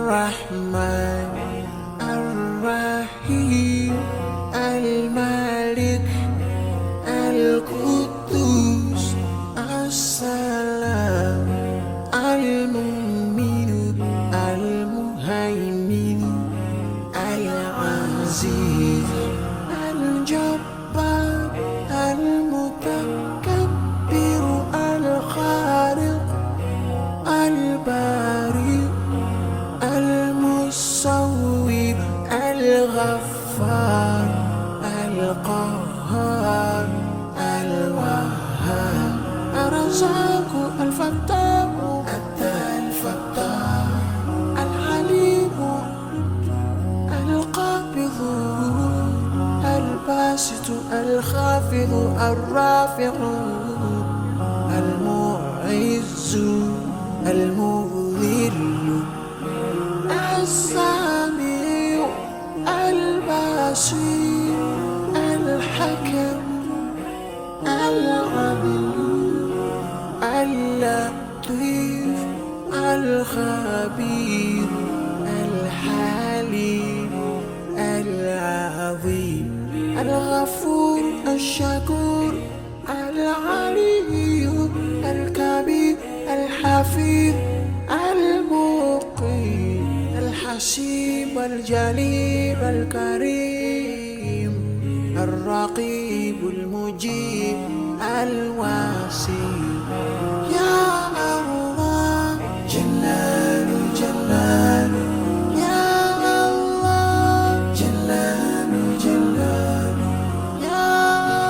الرحمن الرحيم الملك القدوس السلام المؤمن المهيمن العزيز الجبار المتكبر الخالق البارئ المصور الغفار القهار الوهاب الرزاق الفتاح الفتاح العليم القابض الباسط الخافض الرافع المعز المذل السميع البصير الحكم العدل اللطيف الخبير الحليم العظيم الغفور الشكور العلي الكبير الحفيظ المقيم الحسيب الجليل الكريم الرقيب المجيب الواسع يا الله جلال جلال يا الله جلال جلال يا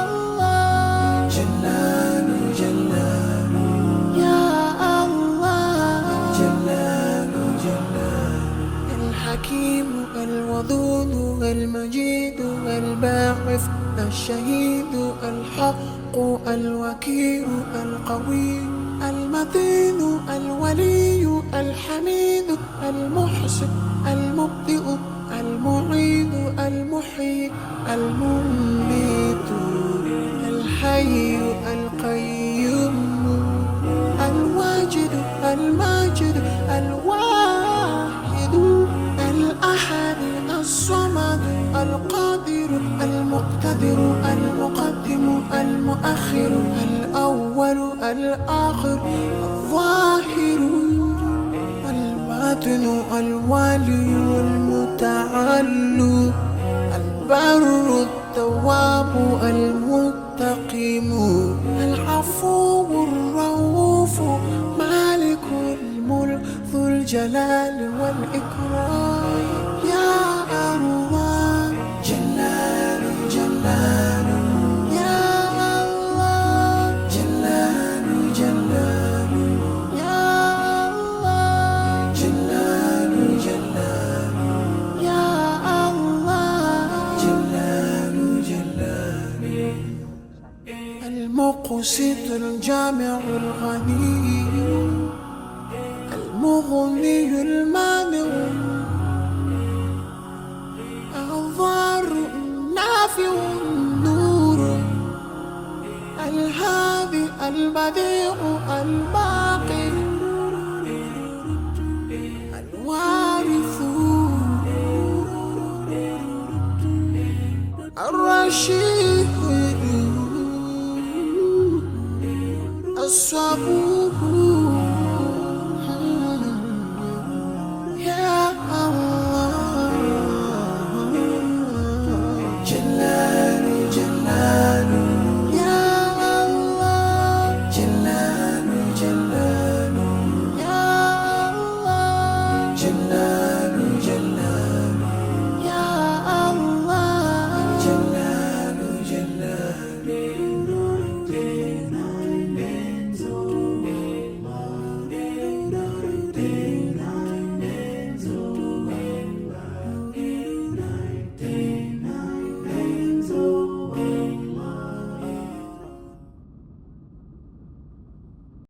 الله جلال جلال يا الله جلال جلال الحكيم الودود المجيد الباعث الشهيد الحق الوكيل القوي المتين الولي الحميد المحسن المبدئ المعيد المحيي المميت الحي القيوم الواجد الماجد الواحد الأحد الصمد القادر المقتدر المقدم المؤخر الأول الآخر الظاهر الباطن الوالي المتعالي البر التواب المنتقم العفو الرؤوف مالك الملك ذو الجلال والإكرام يا الله جلال جلال يا الله جلال جلال يا الله جلال جلال يا الله جلال جلال المقسط الجامع الغني المغني المانع الضار النافع النور الهادي البديع البارئ